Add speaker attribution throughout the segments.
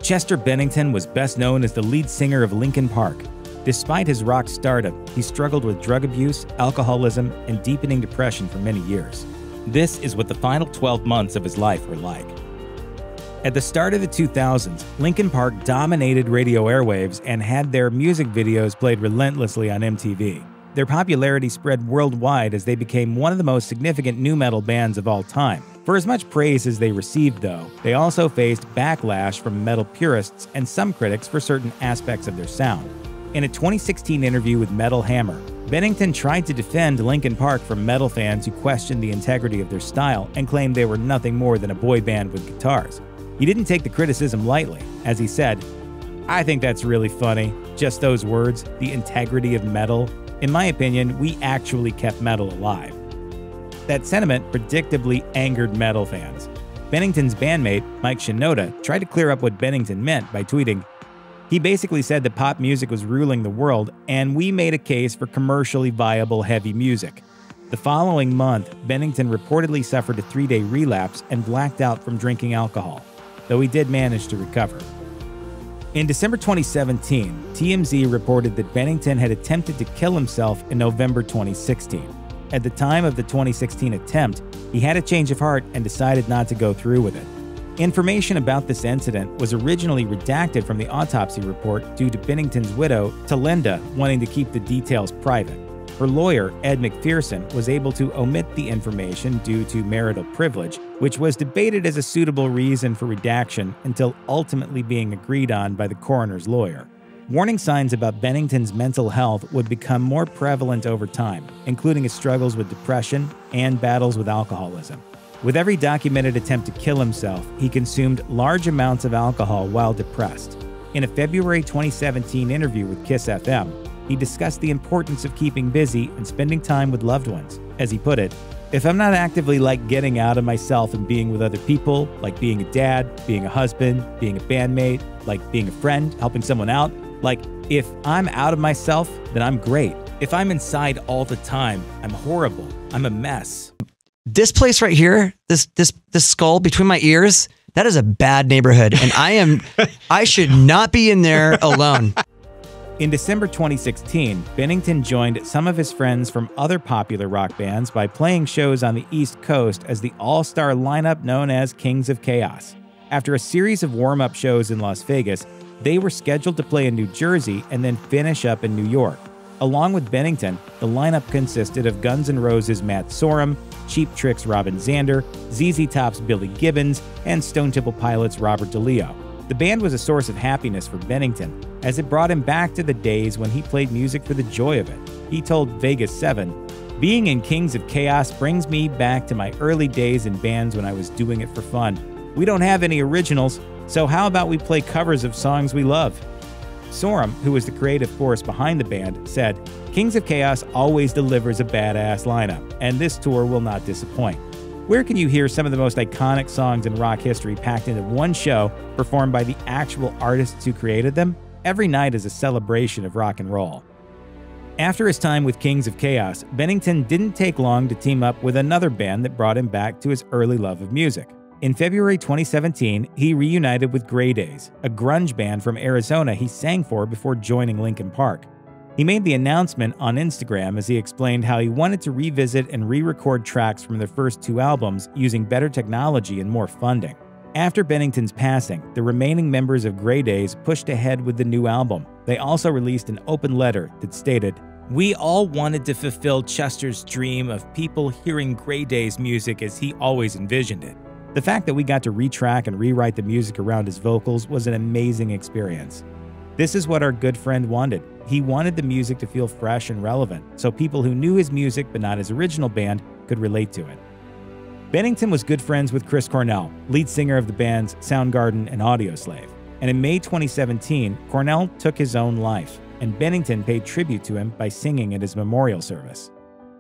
Speaker 1: Chester Bennington was best known as the lead singer of Linkin Park. Despite his rock stardom, he struggled with drug abuse, alcoholism, and deepening depression for many years. This is what the final 12 months of his life were like. At the start of the 2000s, Linkin Park dominated radio airwaves and had their music videos played relentlessly on MTV. Their popularity spread worldwide as they became one of the most significant nu metal bands of all time. For as much praise as they received, though, they also faced backlash from metal purists and some critics for certain aspects of their sound. In a 2016 interview with Metal Hammer, Bennington tried to defend Linkin Park from metal fans who questioned the integrity of their style and claimed they were nothing more than a boy band with guitars. He didn't take the criticism lightly, as he said, "I think that's really funny. Just those words, the integrity of metal. In my opinion, we actually kept metal alive." That sentiment predictably angered metal fans. Bennington's bandmate, Mike Shinoda, tried to clear up what Bennington meant by tweeting, "He basically said that pop music was ruling the world, and we made a case for commercially viable heavy music." The following month, Bennington reportedly suffered a 3-day relapse and blacked out from drinking alcohol, though he did manage to recover. In December 2017, TMZ reported that Bennington had attempted to kill himself in November 2016. At the time of the 2016 attempt, he had a change of heart and decided not to go through with it. Information about this incident was originally redacted from the autopsy report due to Bennington's widow, Talinda, wanting to keep the details private. Her lawyer, Ed McPherson, was able to omit the information due to marital privilege, which was debated as a suitable reason for redaction until ultimately being agreed on by the coroner's lawyer. Warning signs about Bennington's mental health would become more prevalent over time, including his struggles with depression and battles with alcoholism. With every documented attempt to kill himself, he consumed large amounts of alcohol while depressed. In a February 2017 interview with Kiss FM, he discussed the importance of keeping busy and spending time with loved ones. As he put it, "If I'm not actively getting out of myself and being with other people, like being a dad, being a husband, being a bandmate, like being a friend, helping someone out, if I'm out of myself, then I'm great. If I'm inside all the time, I'm horrible. I'm a mess."
Speaker 2: This place right here, this skull between my ears, that is a bad neighborhood, and I should not be in there alone.
Speaker 1: In December 2016, Bennington joined some of his friends from other popular rock bands by playing shows on the East Coast as the all-star lineup known as Kings of Chaos. After a series of warm-up shows in Las Vegas, they were scheduled to play in New Jersey and then finish up in New York. Along with Bennington, the lineup consisted of Guns N' Roses' Matt Sorum, Cheap Trick's Robin Zander, ZZ Top's Billy Gibbons, and Stone Temple Pilots' Robert DeLeo. The band was a source of happiness for Bennington, as it brought him back to the days when he played music for the joy of it. He told Vegas 7, "Being in Kings of Chaos brings me back to my early days in bands when I was doing it for fun. We don't have any originals, so how about we play covers of songs we love?" Sorum, who was the creative force behind the band, said, "Kings of Chaos always delivers a badass lineup, and this tour will not disappoint. Where can you hear some of the most iconic songs in rock history packed into one show, performed by the actual artists who created them? Every night is a celebration of rock and roll." After his time with Kings of Chaos, Bennington didn't take long to team up with another band that brought him back to his early love of music. In February 2017, he reunited with Grey Daze, a grunge band from Arizona he sang for before joining Linkin Park. He made the announcement on Instagram as he explained how he wanted to revisit and re-record tracks from their first 2 albums using better technology and more funding. After Bennington's passing, the remaining members of Grey Daze pushed ahead with the new album. They also released an open letter that stated, "We all wanted to fulfill Chester's dream of people hearing Grey Daze music as he always envisioned it. The fact that we got to retrack and rewrite the music around his vocals was an amazing experience. This is what our good friend wanted. He wanted the music to feel fresh and relevant, so people who knew his music but not his original band could relate to it." Bennington was good friends with Chris Cornell, lead singer of the bands Soundgarden and Audioslave. And in May 2017, Cornell took his own life, and Bennington paid tribute to him by singing at his memorial service.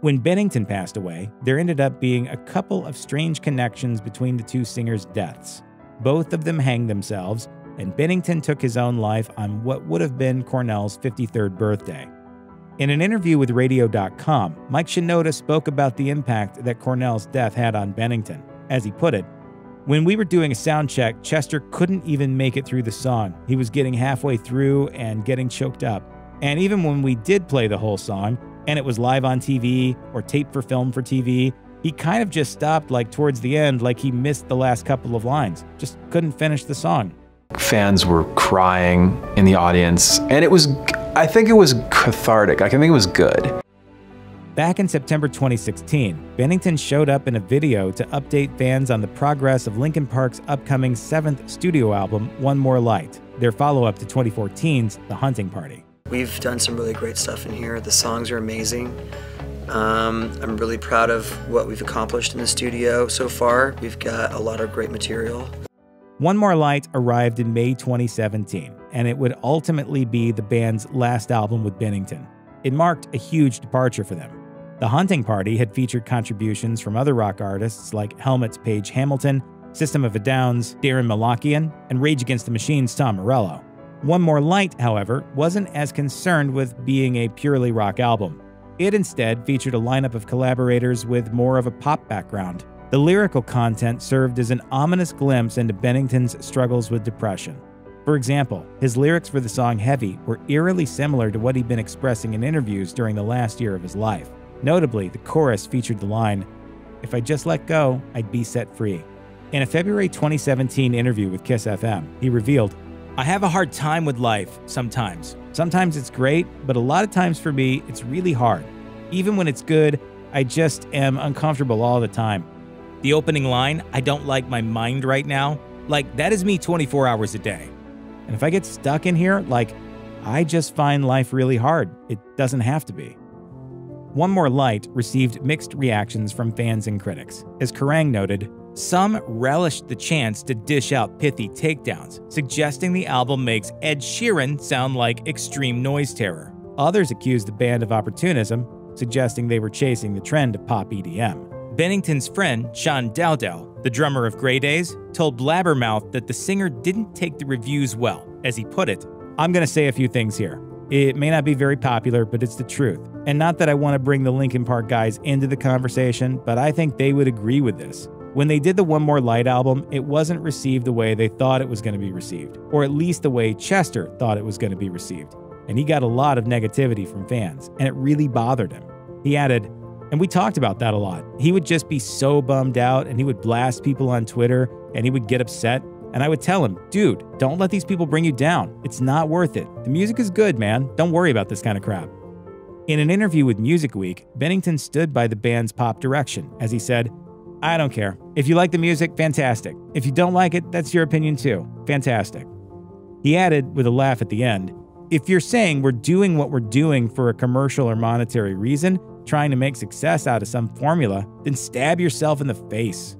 Speaker 1: When Bennington passed away, there ended up being a couple of strange connections between the two singers' deaths. Both of them hanged themselves, and Bennington took his own life on what would have been Cornell's 53rd birthday. In an interview with Radio.com, Mike Shinoda spoke about the impact that Cornell's death had on Bennington. As he put it, When we were doing a sound check, Chester couldn't even make it through the song. He was getting halfway through and getting choked up. And even when we did play the whole song, and it was live on TV or taped for film for TV, he kind of just stopped like towards the end, like he missed the last couple of lines. Just couldn't finish the song.
Speaker 3: Fans were crying in the audience, and I think it was cathartic. I think it was good.
Speaker 1: Back in September 2016, Bennington showed up in a video to update fans on the progress of Linkin Park's upcoming 7th studio album, One More Light, their follow-up to 2014's The Hunting Party.
Speaker 4: We've done some really great stuff in here. The songs are amazing. I'm really proud of what we've accomplished in the studio so far. We've got a lot of great material.
Speaker 1: One More Light arrived in May 2017, and it would ultimately be the band's last album with Bennington. It marked a huge departure for them. The Hunting Party had featured contributions from other rock artists like Helmet's Page Hamilton, System of a Down's Darren Malakian, and Rage Against the Machine's Tom Morello. One More Light, however, wasn't as concerned with being a purely rock album. It instead featured a lineup of collaborators with more of a pop background. The lyrical content served as an ominous glimpse into Bennington's struggles with depression. For example, his lyrics for the song Heavy were eerily similar to what he'd been expressing in interviews during the last year of his life. Notably, the chorus featured the line, "If I just let go, I'd be set free." In a February 2017 interview with Kiss FM, he revealed, "I have a hard time with life sometimes. Sometimes it's great, but a lot of times for me, it's really hard. Even when it's good, I just am uncomfortable all the time." The opening line, "I don't like my mind right now," like that is me 24 hours a day. And if I get stuck in here, like I just find life really hard. It doesn't have to be. One More Light received mixed reactions from fans and critics. As Kerrang noted, some relished the chance to dish out pithy takedowns, suggesting the album makes Ed Sheeran sound like extreme noise terror. Others accused the band of opportunism, suggesting they were chasing the trend of pop EDM. Bennington's friend, Sean Dowdell, the drummer of Grey Daze, told Blabbermouth that the singer didn't take the reviews well. As he put it, "I'm going to say a few things here. It may not be very popular, but it's the truth. And not that I want to bring the Linkin Park guys into the conversation, but I think they would agree with this. When they did the One More Light album, it wasn't received the way they thought it was going to be received, or at least the way Chester thought it was going to be received. And he got a lot of negativity from fans, and it really bothered him." He added, "And we talked about that a lot. He would just be so bummed out, and he would blast people on Twitter, and he would get upset. And I would tell him, dude, don't let these people bring you down. It's not worth it. The music is good, man. Don't worry about this kind of crap." In an interview with Music Week, Bennington stood by the band's pop direction, as he said, "I don't care. If you like the music, fantastic. If you don't like it, that's your opinion too. Fantastic." He added, with a laugh at the end, "If you're saying we're doing what we're doing for a commercial or monetary reason, trying to make success out of some formula, then stab yourself in the face."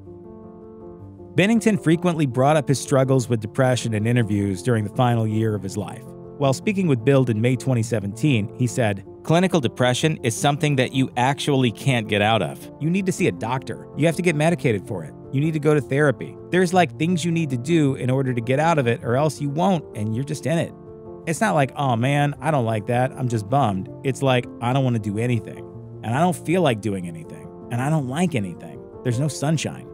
Speaker 1: Bennington frequently brought up his struggles with depression in interviews during the final year of his life. While speaking with Build in May 2017, he said, "Clinical depression is something that you actually can't get out of. You need to see a doctor. You have to get medicated for it. You need to go to therapy. There's like things you need to do in order to get out of it, or else you won't, and you're just in it. It's not like, oh man, I don't like that, I'm just bummed. It's like, I don't want to do anything, and I don't feel like doing anything, and I don't like anything. There's no sunshine."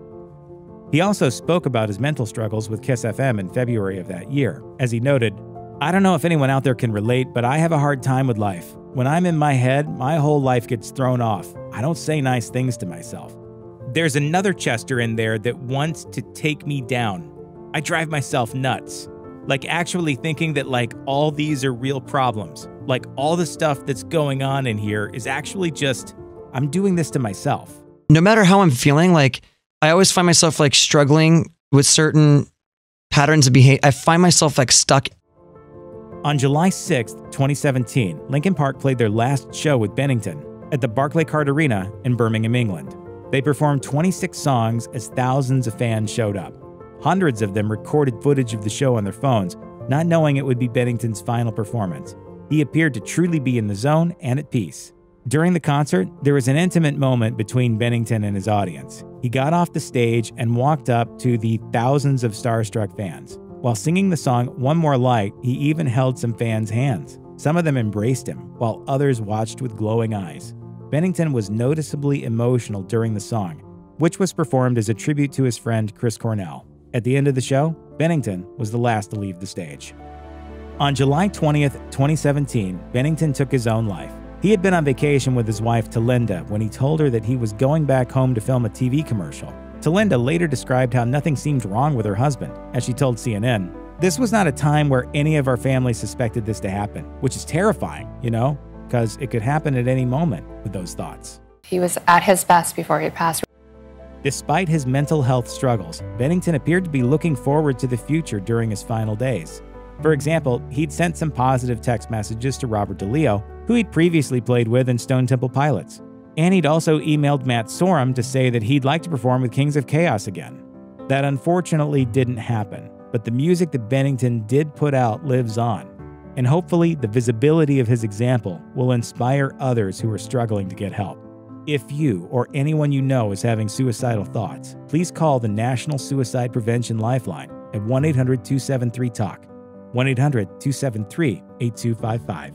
Speaker 1: He also spoke about his mental struggles with Kiss FM in February of that year. As he noted, "I don't know if anyone out there can relate, but I have a hard time with life. When I'm in my head, my whole life gets thrown off. I don't say nice things to myself. There's another Chester in there that wants to take me down. I drive myself nuts. Like actually thinking that like all these are real problems. Like all the stuff that's going on in here is actually just, I'm doing this to myself."
Speaker 2: No matter how I'm feeling, like I always find myself like struggling with certain patterns of behavior. I find myself like stuck.
Speaker 1: On July 6, 2017, Linkin Park played their last show with Bennington at the Barclaycard Arena in Birmingham, England. They performed 26 songs as thousands of fans showed up. Hundreds of them recorded footage of the show on their phones, not knowing it would be Bennington's final performance. He appeared to truly be in the zone and at peace. During the concert, there was an intimate moment between Bennington and his audience. He got off the stage and walked up to the thousands of starstruck fans. While singing the song One More Light, he even held some fans' hands. Some of them embraced him, while others watched with glowing eyes. Bennington was noticeably emotional during the song, which was performed as a tribute to his friend Chris Cornell. At the end of the show, Bennington was the last to leave the stage. On July 20th, 2017, Bennington took his own life. He had been on vacation with his wife, Talinda, when he told her that he was going back home to film a TV commercial. Talinda later described how nothing seemed wrong with her husband, as she told CNN, "This was not a time where any of our family suspected this to happen," which is terrifying, because it could happen at any moment with those thoughts.
Speaker 5: He was at his best before he passed.
Speaker 1: Despite his mental health struggles, Bennington appeared to be looking forward to the future during his final days. For example, he'd sent some positive text messages to Robert DeLeo, who he'd previously played with in Stone Temple Pilots. And he'd also emailed Matt Sorum to say that he'd like to perform with Kings of Chaos again. That unfortunately didn't happen, but the music that Bennington did put out lives on. And hopefully, the visibility of his example will inspire others who are struggling to get help. If you or anyone you know is having suicidal thoughts, please call the National Suicide Prevention Lifeline at 1-800-273-TALK. 1-800-273-8255.